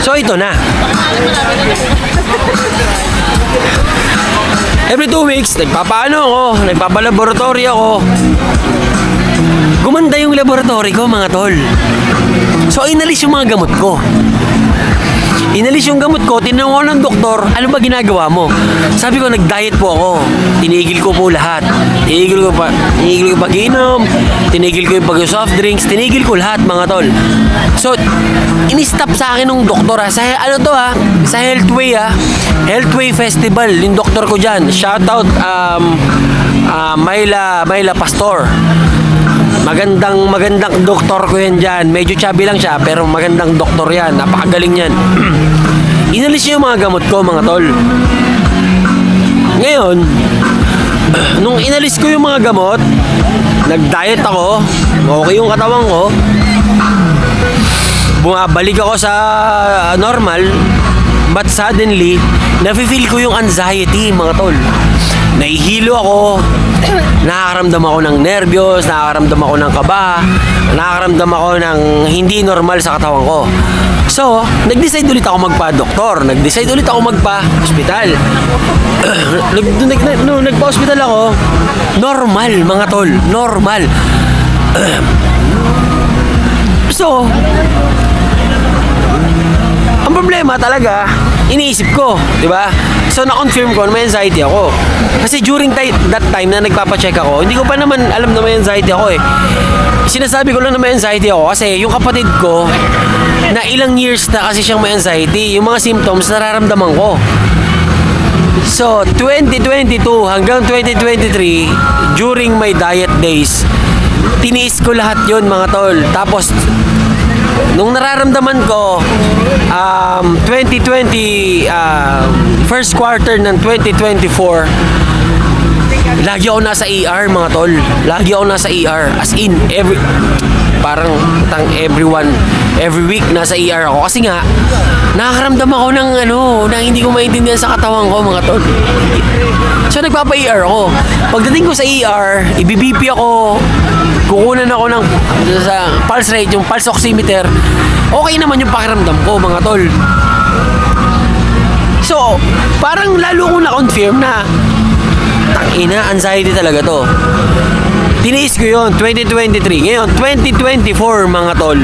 So ito na. Every 2 weeks, nagpapalaboratory ako. Gumanda yung laboratory ko mga tol. So inalis yung mga gamot ko. Inalis yung gamot ko, tinanong ko ng doktor, ano ba ginagawa mo? Sabi ko, nag-diet po ako. Tinigil ko po lahat. Tinigil ko pag-inom, tinigil ko yung pag-soft drinks, tinigil ko lahat mga tol. So, in-stop sa akin ng doktor sa Healthway Healthway Festival, yung doktor ko dyan. Shoutout, Myla Pastor. Magandang doktor ko yan dyan. Medyo chubby lang siya, pero magandang doktor yan. Napakagaling yan. Inalis niya yung mga gamot ko, mga tol. Ngayon, nung inalis ko yung mga gamot, nag-diet ako, okay yung katawan ko, bumabalik ako sa normal, but suddenly, nafe-feel ko yung anxiety, mga tol. Nahihilo ako, nakakaramdam ako ng nervyos, nakakaramdam ako ng kaba, nakakaramdam ako ng hindi normal sa katawan ko. So, nag-decide ulit ako magpa-doktor, nag-decide ulit ako magpa-hospital. Nung nagpa-hospital ako, normal mga tol, normal. So, ang problema talaga, iniisip ko, di ba? So, na-confirm ko na may anxiety ako. Kasi during that time na nagpapacheck ako, hindi ko pa naman alam na may anxiety ako eh. Sinasabi ko lang na may anxiety ako kasi yung kapatid ko, na ilang years na kasi siyang may anxiety, yung mga symptoms nararamdaman ko. So, 2022 hanggang 2023, during my diet days, tiniis ko lahat yun mga tol. Tapos, nung nararamdaman ko 2020 first quarter ng 2024, lagi ako nasa ER mga tol. Lagi ako nasa ER. As in every week nasa ER ako kasi nga nakakaramdam ako ng na hindi ko maintindihan sa katawan ko mga tol. So nagpapa-ER ako. Pagdating ko sa ER, i-BP ako, kukunan ako ng sa pulse rate, yung pulse oximeter. Okay naman yung pakiramdam ko mga tol. So, parang lalo ko na-confirm na tangina, anxiety talaga to. Tiniis ko yun, 2023. Ngayon, 2024 mga tol,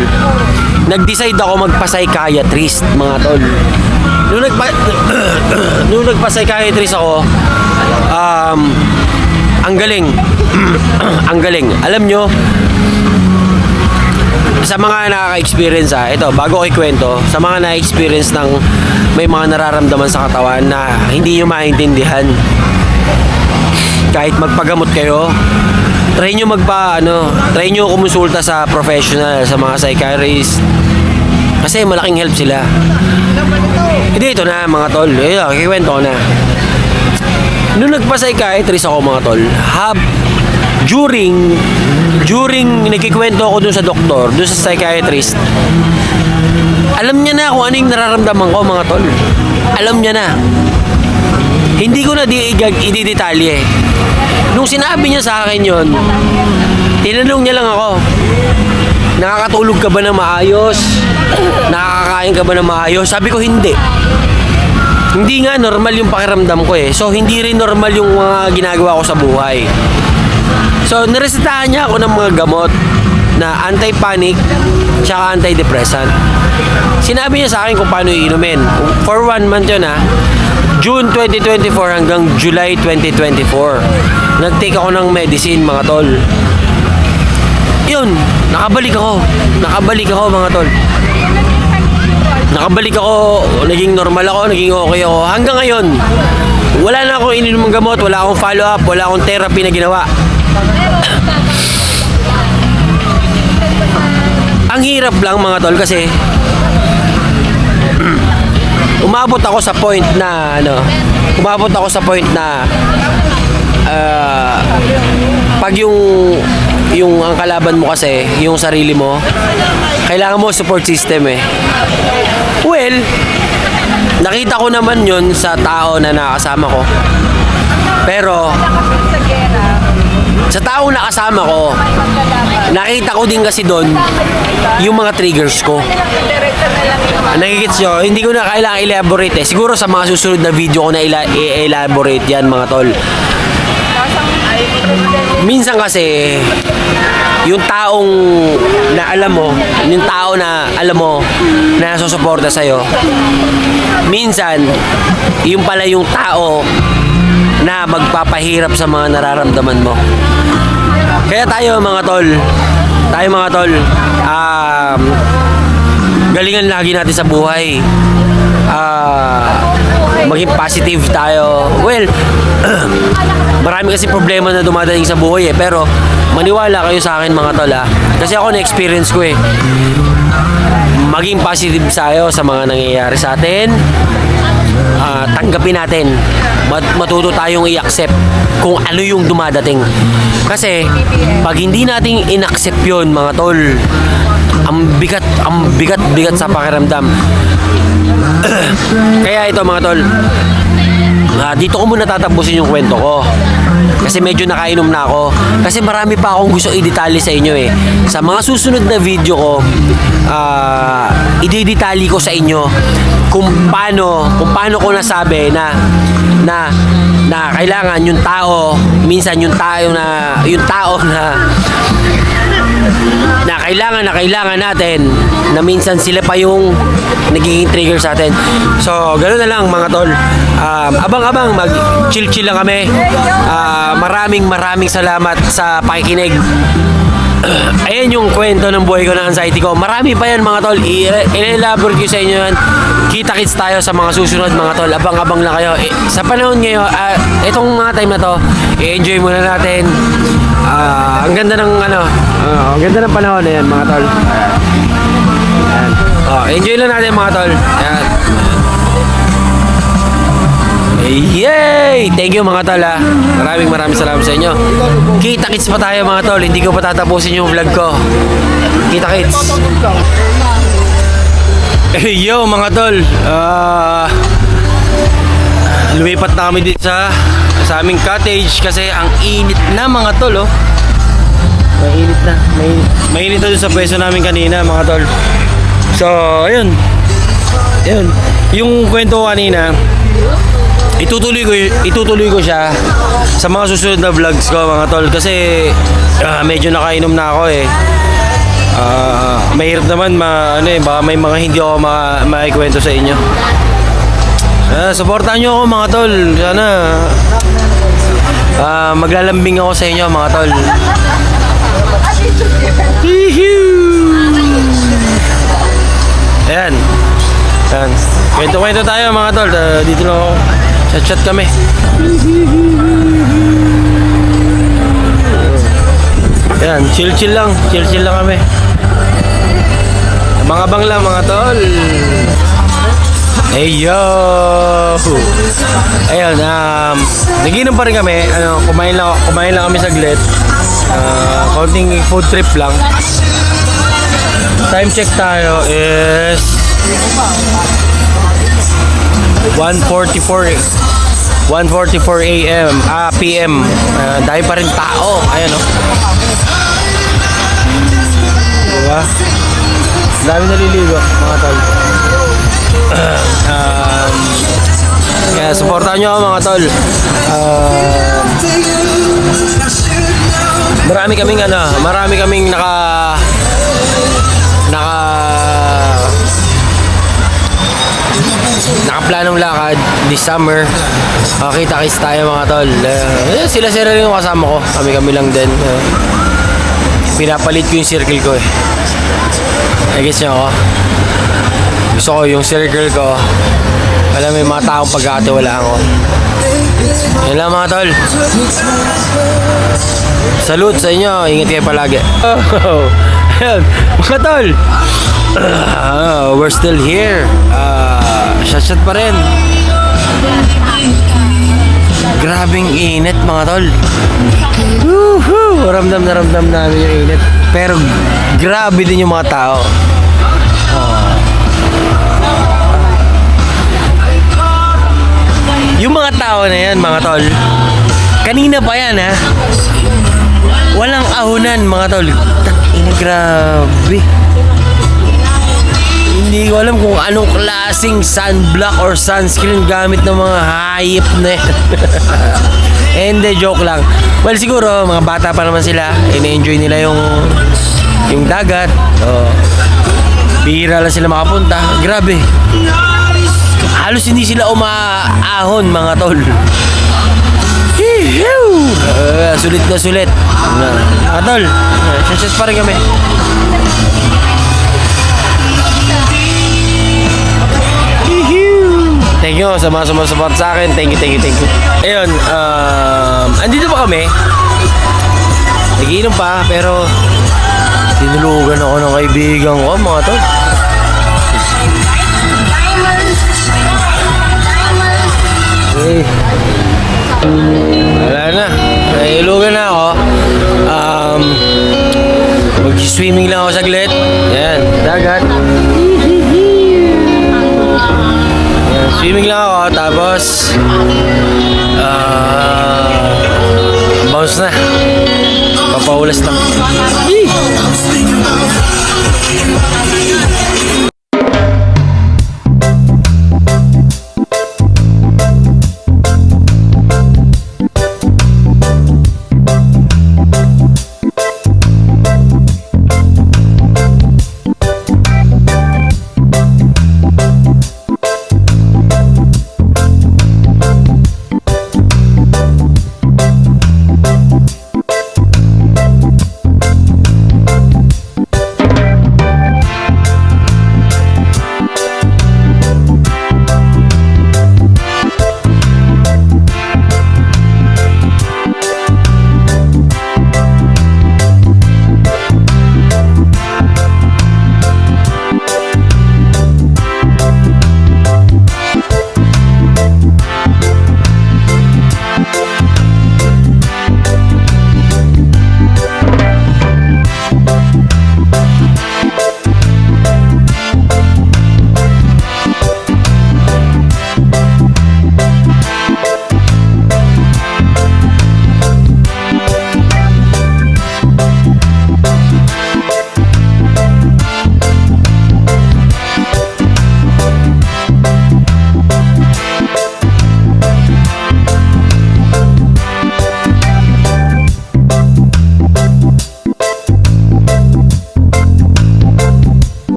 nag-decide ako magpa-psychiatrist mga tol. Nung nagpa-psychiatrist ako, ang galing. Ang galing. Alam nyo, sa mga nakaka-experience ito, bago ko ikwento, sa mga nakaka-experience ng may mga nararamdaman sa katawan na hindi nyo maintindihan, kahit magpagamot kayo, try nyo try nyo kumonsulta sa professional, sa mga psychiatrist, kasi malaking help sila. Hindi, ito na mga tol, kikwento ko na. Nung nagpa-psychiatrist ako mga tol, during nagkikwento ako dun sa doktor, dun sa psychiatrist, alam niya na kung ano yung nararamdaman ko mga tol. Alam niya na. Hindi ko na i-detalye. Nung sinabi niya sa akin yon, tinanong niya lang ako, nakakatulog ka ba na maayos? Nakakakain ka ba na maayos? Sabi ko hindi. Hindi nga normal yung pakiramdam ko eh. So hindi rin normal yung mga ginagawa ko sa buhay. So niresetahan niya ako ng mga gamot na anti-panic tsaka antidepressant. Sinabi niya sa akin kung paano iinumin. For 1 month yun June 2024 hanggang July 2024. Nag-take ako ng medicine mga tol. Yun, nakabalik ako mga tol. Nakabalik ako, naging normal ako, naging okay ako. Hanggang ngayon, wala na akong ininom ng gamot, wala akong follow-up, wala akong therapy na ginawa. Ang hirap lang mga tol kasi umabot ako sa point na pag yung ang kalaban mo kasi, yung sarili mo, kailangan mo support system eh. Well, nakita ko naman yun sa tao na nakasama ko. Pero, sa taong nakasama ko, nakita ko din kasi doon yung mga triggers ko. Nakikits nyo, hindi ko na kailangan elaborate eh. Siguro sa mga susunod na video ko na elaborate yan mga tol. Minsan kasi, yung taong na alam mo, yung tao na alam mo na nasusuporta sa'yo, minsan, yung pala yung tao na magpapahirap sa mga nararamdaman mo. Kaya tayo mga tol, galingan lagi natin sa buhay. Maging positive tayo. Well, marami kasi problema na dumadating sa buhay eh. Pero maniwala kayo sa akin mga tol kasi ako na-experience ko eh. Maging positive tayo sa mga nangyayari sa atin. Tanggapin natin. Matuto tayong i-accept kung ano yung dumadating. Kasi pag hindi natin in-accept yun mga tol, ang bigat sa pakiramdam. Kaya ito mga tol, dito ko muna tatapusin yung kwento ko. Kasi medyo nakainom na ako. Kasi marami pa akong gusto i-detalye sa inyo eh. Sa mga susunod na video ko, i-detalye ko sa inyo kung paano ko nasabi na kailangan yung tao, minsan yung tao na kailangan natin, na minsan sila pa yung nagiging trigger sa atin. So, ganoon na lang mga tol. Abang-abang, mag-chill-chill lang kami. Maraming salamat sa pakikinig. Ayan yung kwento ng buhay ko, ng anxiety ko. Marami pa yan mga tol. I-elaborate ko sa inyo yan. Kita-kits tayo sa mga susunod mga tol. Abang-abang lang kayo. Sa panahon ngayon, itong mga time na to, i-enjoy muna natin. Ang ganda ng ang ganda ng panahon na yan mga tol. Ayan. Enjoy lang natin mga tol. Ayan. Yay! Thank you mga tol Maraming salamat sa inyo. Kita-kits pa tayo mga tol. Hindi ko pa tatapusin yung vlog ko. Kita-kits. Yo mga tol, lumipat na kami dito sa aming cottage kasi ang init na mga tol Mainit na. Mainit na dun sa pwesto namin kanina mga tol. So ayun. Yung kwento ko kanina, itutuloy ko siya sa mga susunod na vlogs ko mga tol kasi medyo nakainom na ako eh. Mahirap naman baka may mga hindi ako maikwento sa inyo. Supportahan nyo ako mga tol. Sana maglalambing ako sa inyo mga tol. Ayan. Kwento tayo mga tol. Dito lang ako. Chat kami. Ayan, chill lang kami. Abang-abang lang mga tol. Hey yo. Ayun, nagiinom pa rin kami. Kumain lang kami saglit. Konting food trip lang. Time check tayo is 1:44 AM, PM. Dahil pa rin tao. Ayan diba? Dami naliligo mga tol. Kaya supportahan nyo ako mga tol. Marami kaming nakaplanong lakad this summer. Kita-kits tayo mga tol. Sila rin yung kasama ko. Kami lang din. Pinapalit ko yung circle ko eh. Nagets nyo ako? Gusto ko yung circle ko. Alam mo yung mga taong pagkakatiwalaan ko. Yan lang mga tol. Salute sa inyo. Ingat kayo palagi. Ayun, mga tol. We're still here. Shot pa rin. Grabing init mga tol. Woohoo! Ramdam na ramdam namin yung init. Pero grabe din yung mga tao. Yung mga tao na yan mga tol, kanina pa yan ha. Walang ahunan mga tol. Ina, grabe. Hindi ko alam kung anong klaseng sunblock or sunscreen gamit ng mga hayop na yan. Hindi, joke lang. Well, siguro, mga bata pa naman sila. Ine-enjoy nila yung dagat. Bihira lang sila makapunta. Grabe. Halos hindi sila umaahon, mga tol. Sulit na sulit. Mga tol, shot pa rin kami. Thank you sa mga sumasuport sa akin. Thank you. Ayun, andito pa kami. Nagiinom pa, pero tinulugan ako ng kaibigan ko, mga tol. Hey. Wala na. Nailugan na ako. Mag-swimming lang ako saglit. Yan, dagat. Yan, swimming lang ako. Tapos, bounce na. Papaulas lang.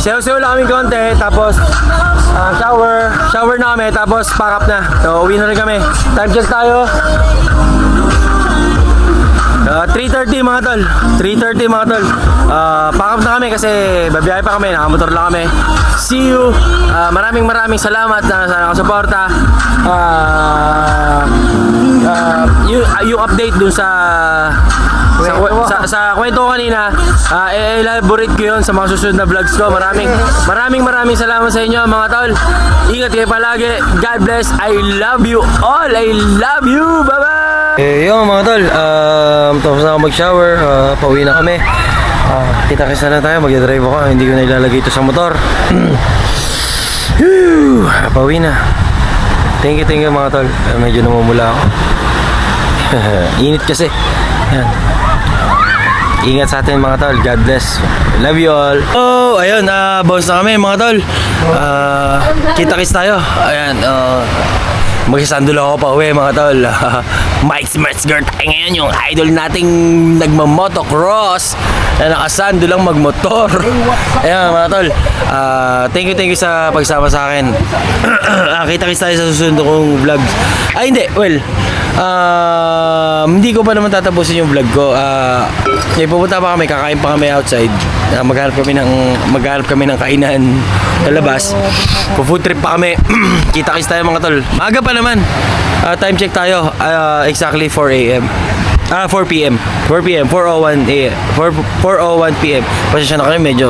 Sayo-sayo lang kaming konti, tapos shower na kami, tapos pack up na. So, uwi na rin kami. Time check tayo. 3:30 mga tol. 3:30 mga tol. Pack up na kami kasi babiyahe pa kami, nakamotor lang kami. See you. Maraming salamat sa nakasuporta. Yung update dun sa kwento ko kanina, elaborate ko yun sa mga susunod na vlogs ko. Maraming salamat sa inyo mga tol. Ingat kayo palagi. God bless. I love you all. I love you. Bye bye. Yung mga tol, tapos na ako mag-shower. Pauwi na kami. Kita-kisa na tayo. Mag-drive ako. Hindi ko na ilalagay ito sa motor. Pauwi na. Thank you mga tol. Medyo namumula ako. Init kasi. Yan. Ingat sa atin mga tol. God bless. Love you all. Oh, ayun, bounce na kami mga tol. Kita-kits tayo. Ayan, magsasandol ako pa uwi mga tol. Mike Smertsgert tayo ngayon, yung idol nating nagmamotocross na nakasando lang magmotor. Ayan mga tol, thank you sa pagsama sa akin. Kita-kits tayo sa susunod kong vlogs. Ay hindi, well, hindi ko pa naman tatapusin yung vlog ko. Pupunta pa kami, kakain pa kami outside. Maghanap kami ng kainan sa labas. Food trip pa kami. Kita-kits tayo mga tol. Maaga pa naman. Time check tayo. Exactly 4 a.m. 4 p.m. 4:01 a.m. 4:01 p.m. Pasensya na kayo, medyo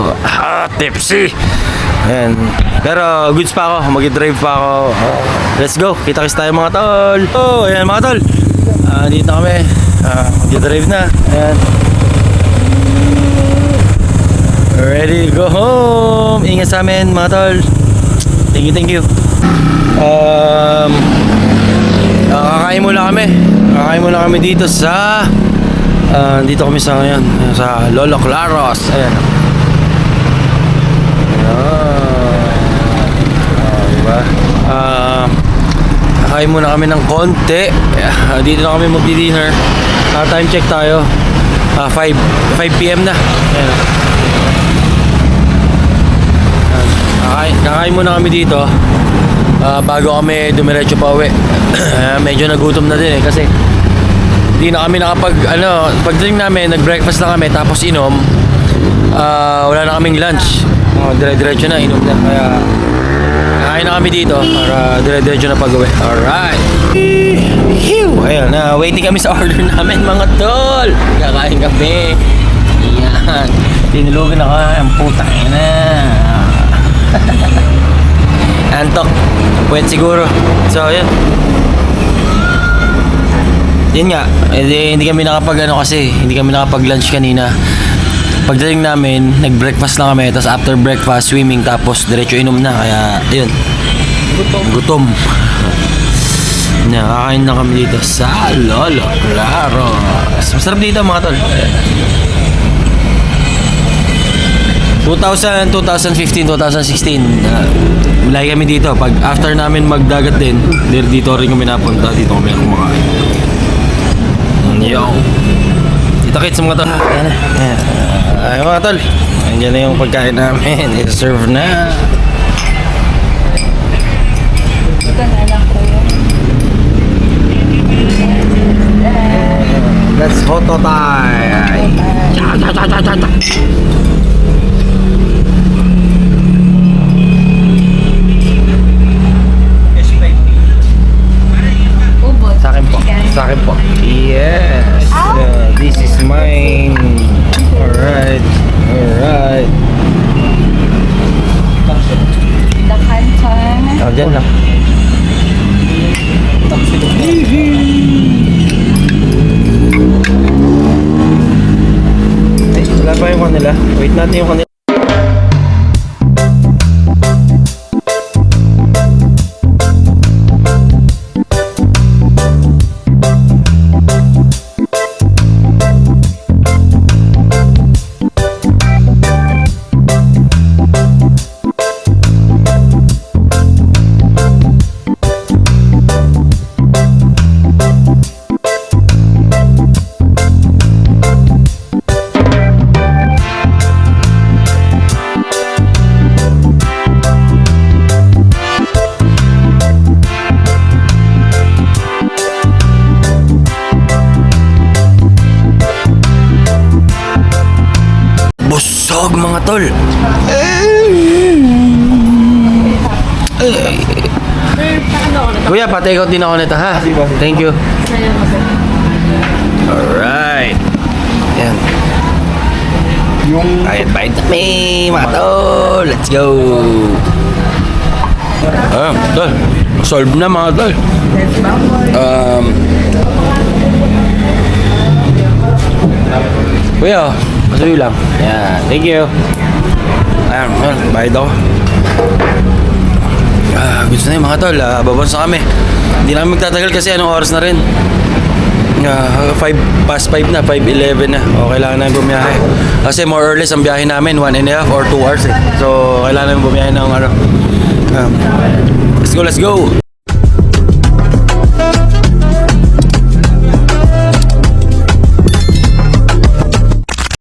tipsy. Ayan. Pero goods pa ako, mag-drive pa ako. Let's go. Kita-kits tayo mga tol. Oh, ayan mga tol. Dito na kami. Mag-drive na. Ayan. Ready to go home. Ingat sa amin mga tol. Thank you. Kakain muna kami dito sa dito kami sa ngayon sa Lolo Claros. Ayan. Diba? Kakain muna kami ng konti. Dito na kami magdi-dinner. Time check tayo. 5 p.m. na. Ayan. Kakain muna kami dito. Bago kami dumiretso pa uwi. Medyo nagutom na din kasi hindi na kami pagdating namin, nag-breakfast na kami tapos inom. Wala na kaming lunch. Dire-diretso na, inom na. Kaya kakain na kami dito para dire-diretso na pag-uwi. Alright. Ayun, waiting kami sa order namin mga tol. Kakain kami. Yan. Tinulugan ako. Ang putang ina. Antok. Puwet siguro. So, yun. Yun nga. Hindi kami hindi kami nakapag-lunch kanina. Pagdating namin, nag-breakfast lang kami. Tapos after breakfast, swimming. Tapos diretso inom na. Kaya, yun. Gutom. Kakain na kami dito sa Lolo Claros. Masarap dito mga tol. 2015, 2016 mulai kami dito. Pag after namin magdagat din, dito rin kami napunta. Dito kami kumakain. Yo, kita-kits mga tol. Ay mga tol, andyan na yung pagkain namin. I-serve na. Let's photo time. Sa akin po. Yes. This is mine. Alright. The canton. Dyan lang. Ay, wala pa yung kanila. Wait natin yung kanila. Busog mga tol. Kuya, pa-take out din ako nito ha. Thank you. Alright. Yan. Bayad kami mga tol. Let's go. Tol. Solve na mga tol. Kuya, masuyo lang. Yan. Thank you. Ayan, bayad ako. Gusto na yung mga tol. Babonsa kami. Hindi namin magtatagal kasi anong oras na rin. 5 na, 5:11 na. O, kailangan namin bumiyahe. Kasi more or less ang biyahe namin 1.5 or 2 hours eh. So, kailangan namin bumiyahe ng ano. Let's go, let's go!